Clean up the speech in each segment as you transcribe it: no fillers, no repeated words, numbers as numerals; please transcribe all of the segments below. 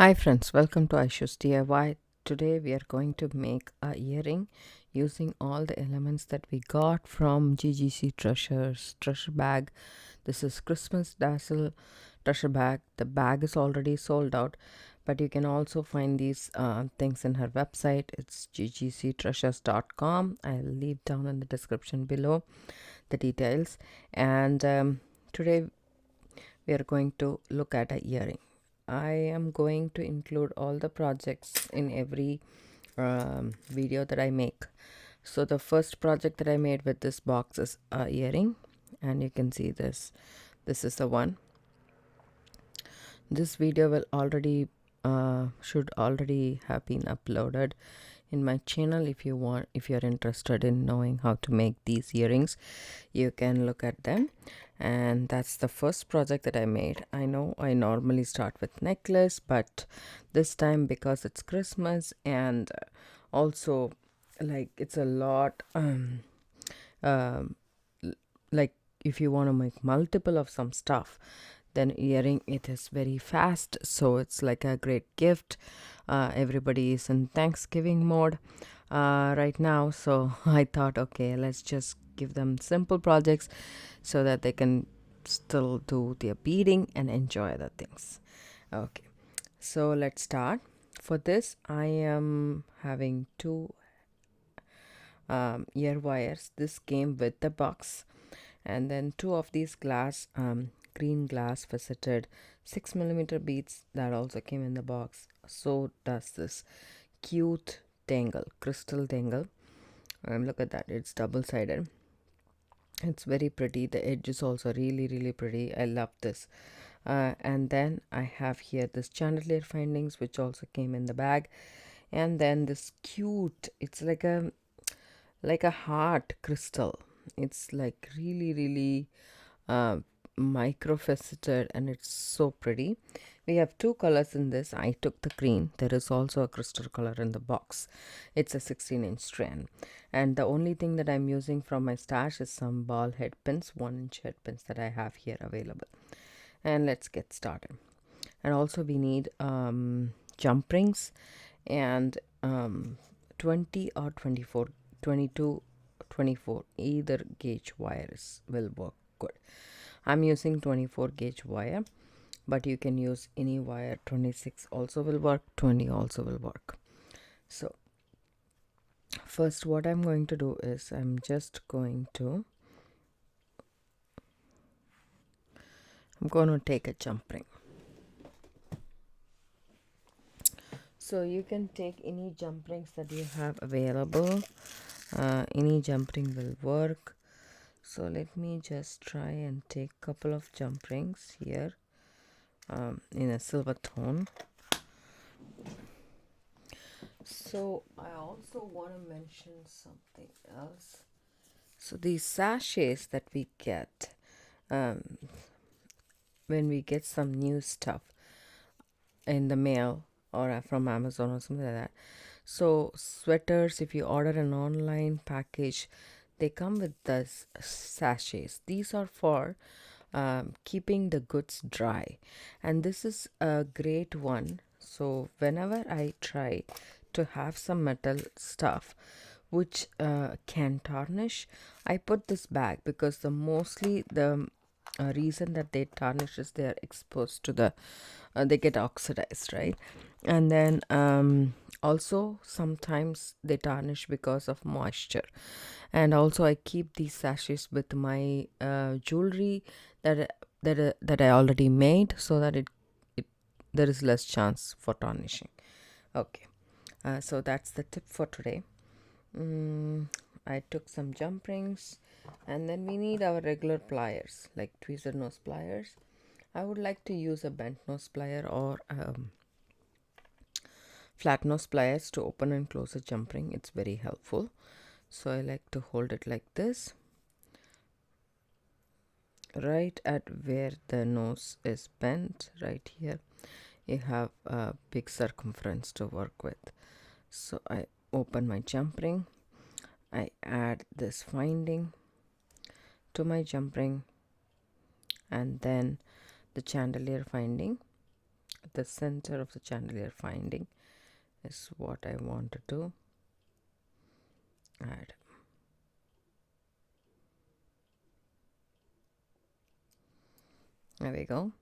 Hi friends, welcome to AISHU'S DIY. Today we are going to make a earring using all the elements that we got from GGC treasure bag. This is Christmas Dazzle treasure bag. The bag is already sold out, but you can also find these things in her website. It's ggctreasures.com. I'll leave down in the description below the details. And today we are going to look at a earring. I am going to include all the projects in every video that I make. So the first project that I made with this box is a earring, and you can see this. This is the one. This video will already should already have been uploaded in my channel. If you're interested in knowing how to make these earrings, you can look at them. And that's the first project that I made. I know I normally start with necklace, but this time, because it's Christmas and also like it's a lot like if you want to make multiple of some stuff, then earring, it is very fast, so it's like a great gift. Everybody is in Thanksgiving mode right now, so I thought, okay, let's just give them simple projects so that they can still do their beading and enjoy the things. Okay, so let's start. For this, I am having two ear wires. This came with the box, and then two of these green glass faceted 6mm beads that also came in the box. So does this cute crystal dangle. Look at that, it's double-sided. It's very pretty. The edge is also really pretty. I love this. And then I have here this chandelier findings, which also came in the bag. And then this cute, it's like a heart crystal. It's like really micro faceted, and it's so pretty. We have two colors in this. I took the green. There is also a crystal color in the box. It's a 16-inch strand, and the only thing that I'm using from my stash is some ball head pins, 1-inch head pins that I have here available. And let's get started. And also we need jump rings and 20 or 24, 22, 24, either gauge wires will work good. I'm using 24 gauge wire, but you can use any wire. 26 also will work, 20 also will work. So first, what I'm going to do is I'm going to take a jump ring. So you can take any jump rings that you have available. Any jump ring will work. So let me just try and take a couple of jump rings here in a silver tone. So I also want to mention something else. So these sachets that we get when we get some new stuff in the mail or from Amazon or something like that. So sweaters, if you order an online package, they come with the sachets. These are for keeping the goods dry, and this is a great one. So whenever I try to have some metal stuff which can tarnish, I put this back, because mostly the reason that they tarnish is they are exposed to they get oxidized, right? And then also sometimes they tarnish because of moisture. And also I keep these sachets with my jewelry that I already made, so that it there is less chance for tarnishing. Okay, so that's the tip for today. I took some jump rings, and then we need our regular pliers, like tweezer nose pliers. I would like to use a bent nose plier or flat nose pliers to open and close a jump ring. It's very helpful. So I like to hold it like this, right at where the nose is bent. Right here you have a big circumference to work with. So I open my jump ring, I add this finding to my jump ring, and then the chandelier finding the center of the chandelier finding is what I wanted to add. There we go.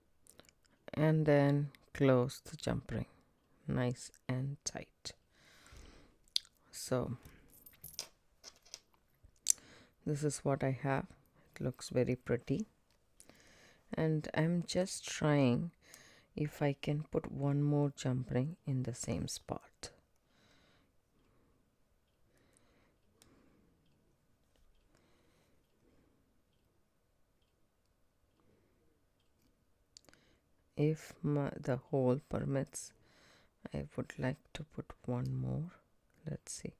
And then close the jump ring nice and tight. So this is what I have. It looks very pretty, and I'm just trying if I can put one more jump ring in the same spot. If the hole permits, I would like to put one more. Let's see.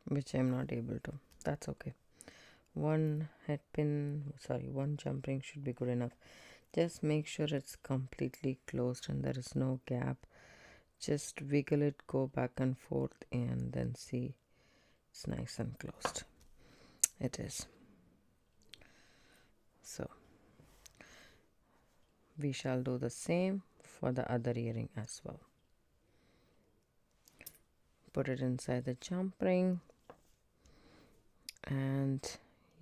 Which I'm not able to. That's okay. One jump ring should be good enough. Just make sure it's completely closed and there is no gap. Just wiggle it, go back and forth, and then see it's nice and closed. It is. So we shall do the same for the other earring as well. Put it inside the jump ring and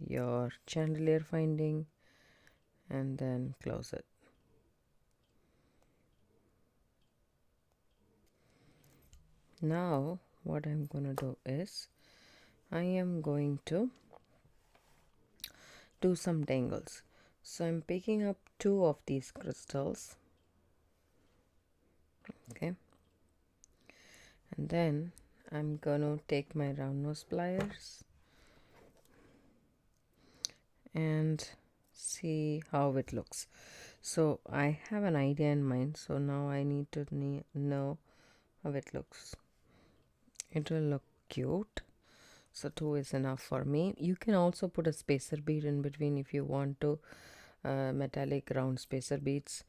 your chandelier finding, and then close it. Now what I'm gonna do is I am going to do some dangles. So I'm picking up 2 of these crystals, okay, and then I'm gonna take my round nose pliers and see how it looks. So I have an idea in mind, so now I need to know how it looks. It will look cute, so 2 is enough for me. You can also put a spacer bead in between if you want to, metallic round spacer beads.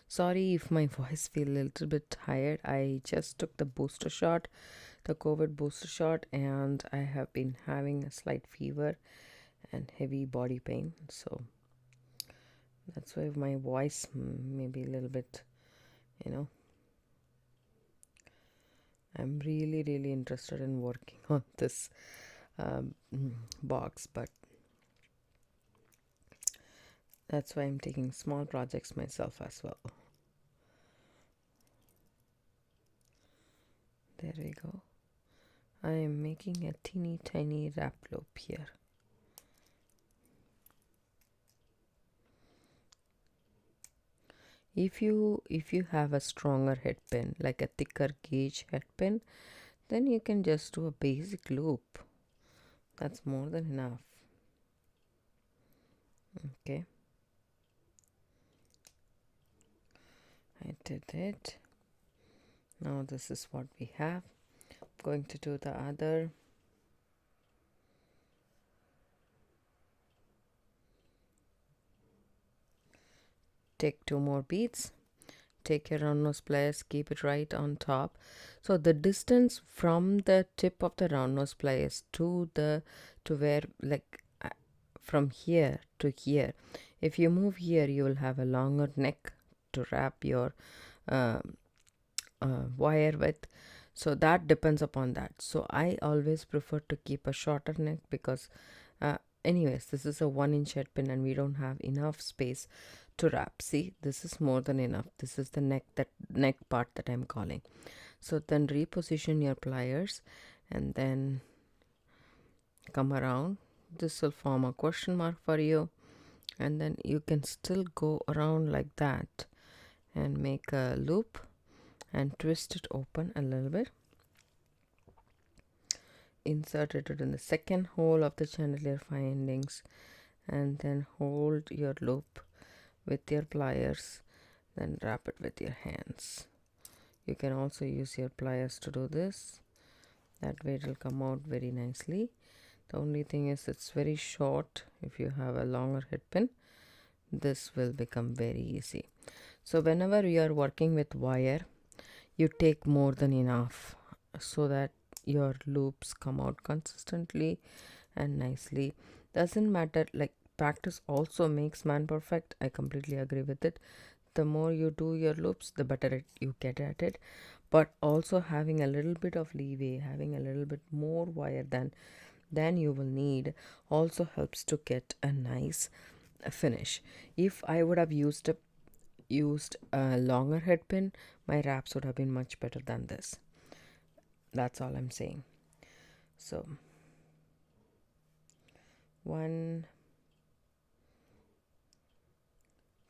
Sorry if my voice feel a little bit tired. I just took the booster shot, the COVID booster shot, and I have been having a slight fever and heavy body pain, so that's why my voice may be a little bit, I'm really interested in working on this box, but that's why I'm taking small projects myself as well. There we go. I am making a teeny tiny wrap loop here. If you have a stronger head pin, like a thicker gauge head pin, then you can just do a basic loop. That's more than enough. Okay. I did it. Now this is what we have. I'm going to do the other. Take 2 more beads. Take your round nose pliers, keep it right on top. So the distance from the tip of the round nose pliers to where, like, from here to here, if you move here, you will have a longer neck to wrap your wire with. So that depends upon that. So I always prefer to keep a shorter neck because anyways, this is a 1-inch head pin and we don't have enough space to wrap. See, this is more than enough. This is the neck part that I'm calling. So then reposition your pliers and then come around. This will form a question mark for you, and then you can still go around like that and make a loop and twist it open a little bit. Insert it in the second hole of the chandelier findings, and then hold your loop with your pliers, then wrap it with your hands. You can also use your pliers to do this. That way it will come out very nicely. The only thing is it's very short. If you have a longer head pin, this will become very easy. So whenever you are working with wire, you take more than enough so that your loops come out consistently and nicely. Doesn't matter, like practice also makes man perfect. I completely agree with it. The more you do your loops, the better you get at it. But also having a little bit of leeway, having a little bit more wire than you will need also helps to get a nice finish. If I would have used a longer head pin, my wraps would have been much better than this. That's all I'm saying. So 1,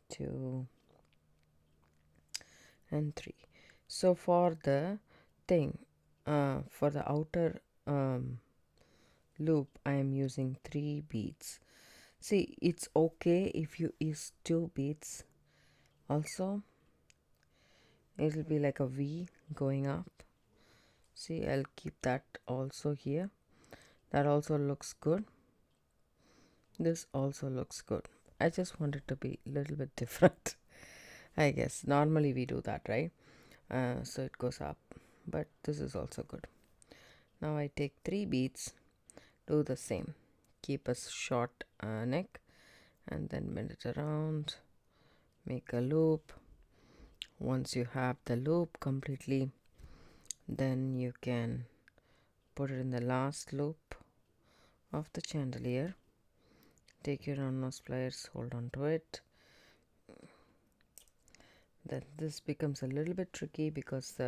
2, and 3. So for the thing, for the outer loop, I am using 3 beads. See, it's okay if you use 2 beads also. It'll be like a V going up. See, I'll keep that also here. That also looks good. This also looks good. I just want it to be a little bit different. I guess normally we do that, right? So it goes up, but this is also good. Now I take 3 beads, do the same, keep a short neck, and then bend it around, make a loop. Once you have the loop completely, then you can put it in the last loop of the chandelier. Take your round nose pliers, hold on to it. Then this becomes a little bit tricky because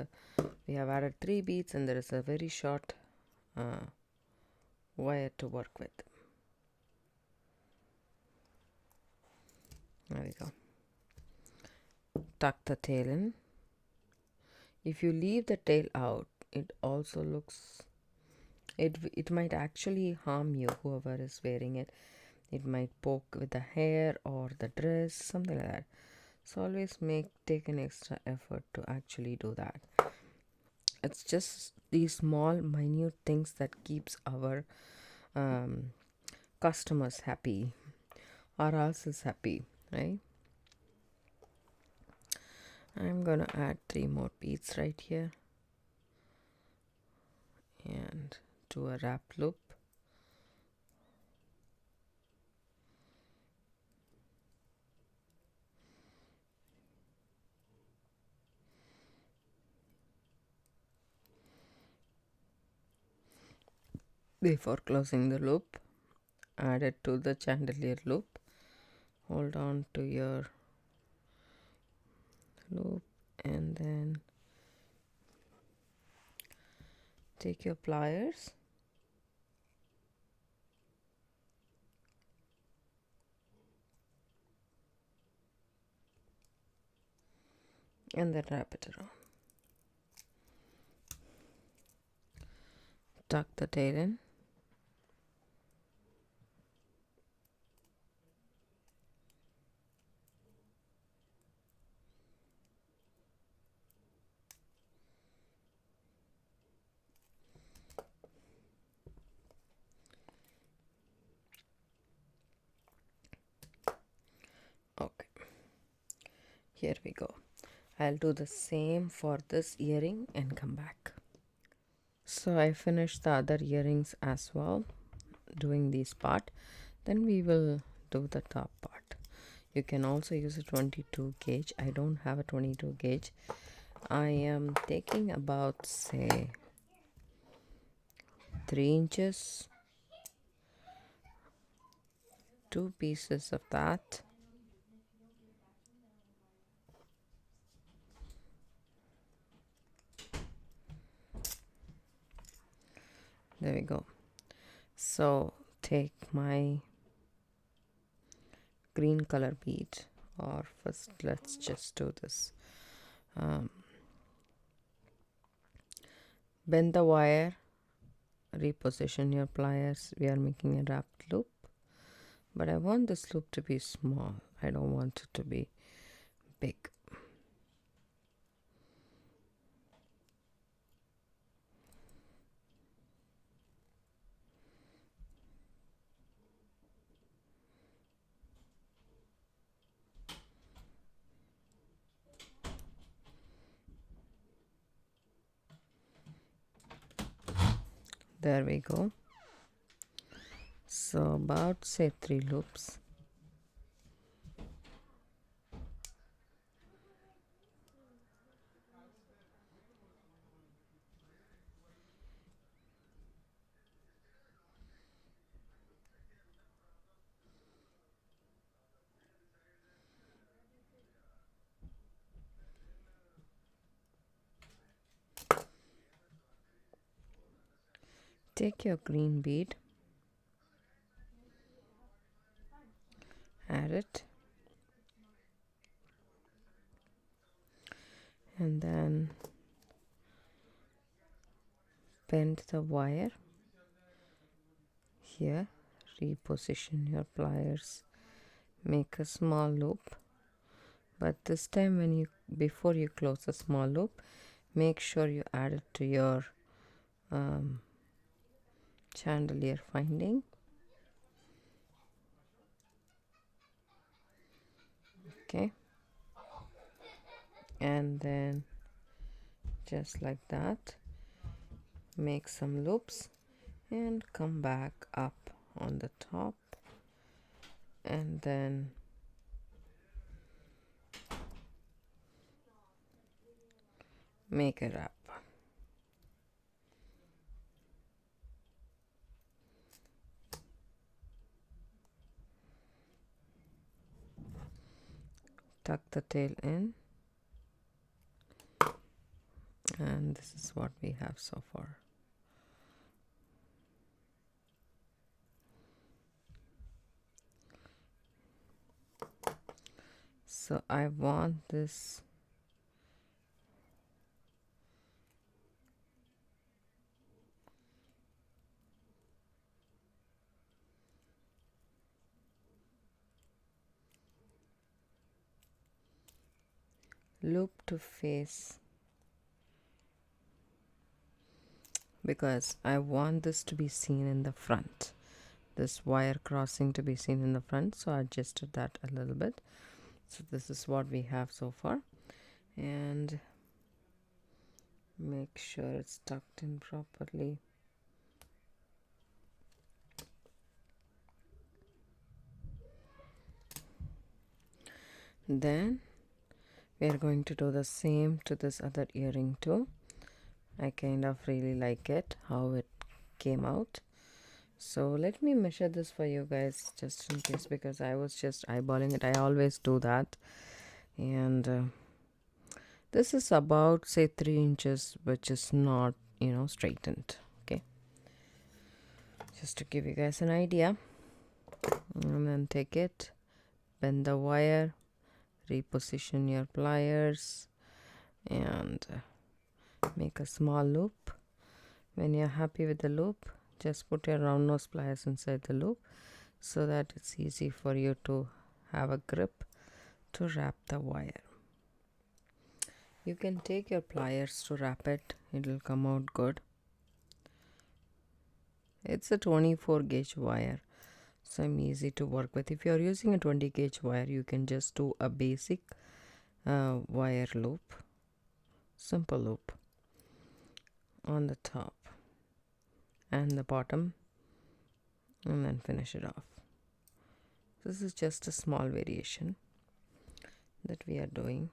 we have added 3 beads and there is a very short wire to work with. There we go. Tuck the tail in. If you leave the tail out, it also looks, it might actually harm you, whoever is wearing it. It might poke with the hair or the dress, something like that. So always take an extra effort to actually do that. It's just these small minute things that keeps our customers happy or us is happy, right? I'm gonna add 3 more beads right here and do a wrap loop. Before closing the loop, add it to the chandelier loop. Hold on to your loop and then take your pliers and then wrap it around. Tuck the tail in. Okay, here we go. I'll do the same for this earring and come back. So I finished the other earrings as well, doing this part. Then we will do the top part. You can also use a 22 gauge. I don't have a 22 gauge. I am taking about, say, 3 inches, 2 pieces of that. There we go. So take my green color bead, or first let's just do this. Bend the wire, reposition your pliers. We are making a wrapped loop, but I want this loop to be small. I don't want it to be big. There we go. So about say 3 loops. Take your green bead, add it, and then bend the wire here, reposition your pliers, make a small loop, but this time before you close the small loop, make sure you add it to your chandelier finding. Okay, and then just like that, make some loops and come back up on the top, and then make a wrap. Tuck the tail in, and this is what we have so far. So I want this loop to face, because I want this to be seen in the front, this wire crossing to be seen in the front, so I adjusted that a little bit. So this is what we have so far, and make sure it's tucked in properly. Then we are going to do the same to this other earring too. I kind of really like it how it came out. So let me measure this for you guys just in case, because I was just eyeballing it. I always do that. And this is about say 3 inches, which is not straightened. Okay, just to give you guys an idea. And then take it, bend the wire, reposition your pliers, and make a small loop. When you're happy with the loop, just put your round nose pliers inside the loop so that it's easy for you to have a grip to wrap the wire. You can take your pliers to wrap it, it'll come out good. It's a 24 gauge wire, so I'm easy to work with. If you're using a 20 gauge wire, you can just do a basic wire loop, simple loop on the top and the bottom, and then finish it off. This is just a small variation that we are doing.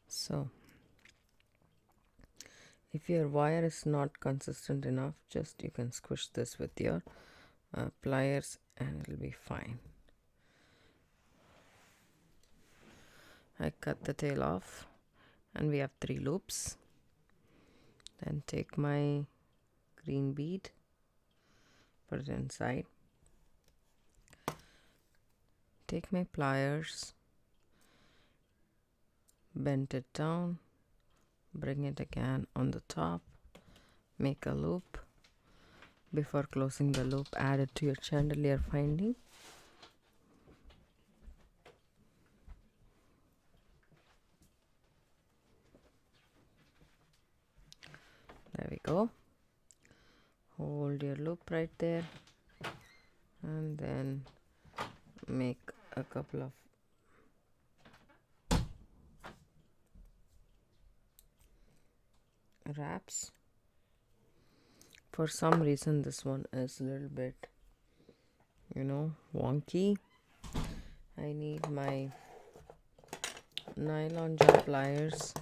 So if your wire is not consistent enough, just you can squish this with your pliers and it'll be fine. I cut the tail off and we have 3 loops. Then take my green bead, put it inside, take my pliers, bend it down, bring it again on the top, make a loop. Before closing the loop, add it to your chandelier finding. There we go. Hold your loop right there, and then make a couple of wraps. For some reason this one is a little bit, wonky. I need my nylon gel pliers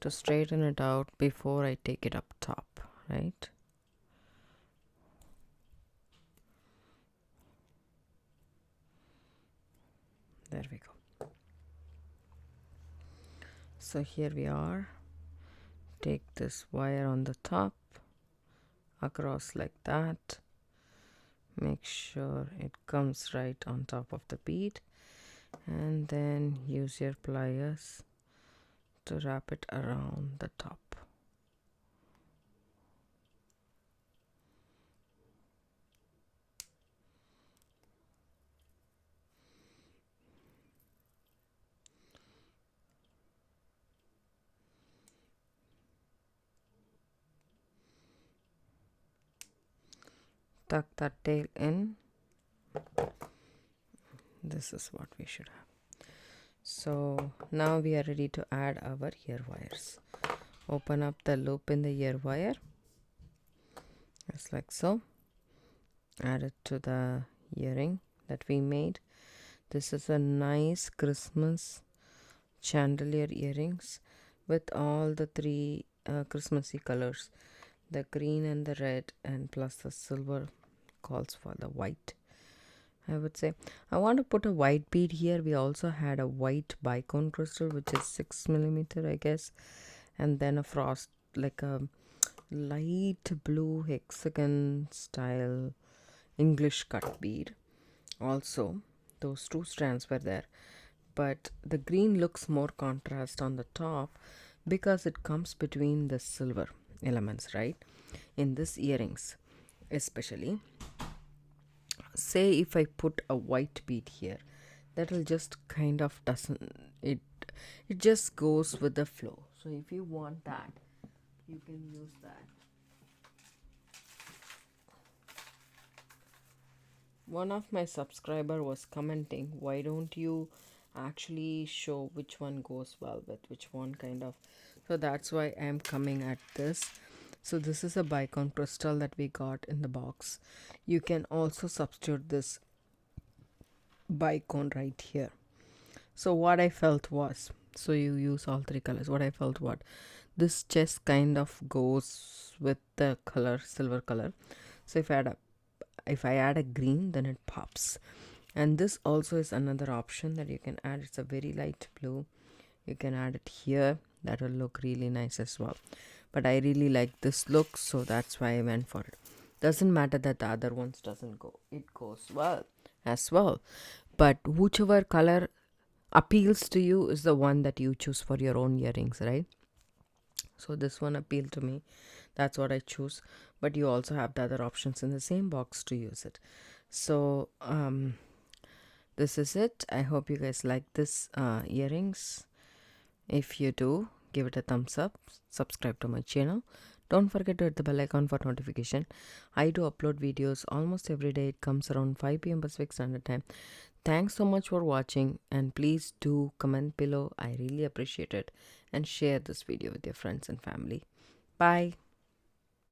to straighten it out before I take it up top, right? There we go. So here we are. Take this wire on the top, across like that. Make sure it comes right on top of the bead, and then use your pliers to wrap it around the top. Tuck that tail in. This is what we should have. So now we are ready to add our ear wires. Open up the loop in the ear wire, just like so. Add it to the earring that we made. This is a nice Christmas chandelier earrings with all the three Christmassy colors, the green and the red, and plus the silver calls for the white. I would say I want to put a white bead here. We also had a white bicone crystal, which is 6 millimeter, I guess, and then a frost, like a light blue hexagon style English cut bead. Also, those two strands were there, but the green looks more contrast on the top because it comes between the silver elements, right? In this earrings especially. Say if I put a white bead here, that will just kind of it just goes with the flow. So if you want that, you can use that. One of my subscriber was commenting, why don't you actually show which one goes well with which one, kind of. So that's why I am coming at this. So this is a bicone crystal that we got in the box. You can also substitute this bicone right here. So what I felt was, so you use all three colors. What I felt, this chest kind of goes with the color silver color. So if I add a green, then it pops. And this also is another option that you can add. It's a very light blue. You can add it here. That will look really nice as well. But I really like this look, so that's why I went for it. Doesn't matter that the other ones doesn't go. It goes well as well. But whichever color appeals to you is the one that you choose for your own earrings, right? So this one appealed to me. That's what I choose. But you also have the other options in the same box to use it. So this is it. I hope you guys like this earrings. If you do, give it a thumbs up. Subscribe to my channel. Don't forget to hit the bell icon for notification. I do upload videos almost every day. It comes around 5 p.m. Pacific Standard Time. Thanks so much for watching, and please do comment below. I really appreciate it, and share this video with your friends and family. Bye.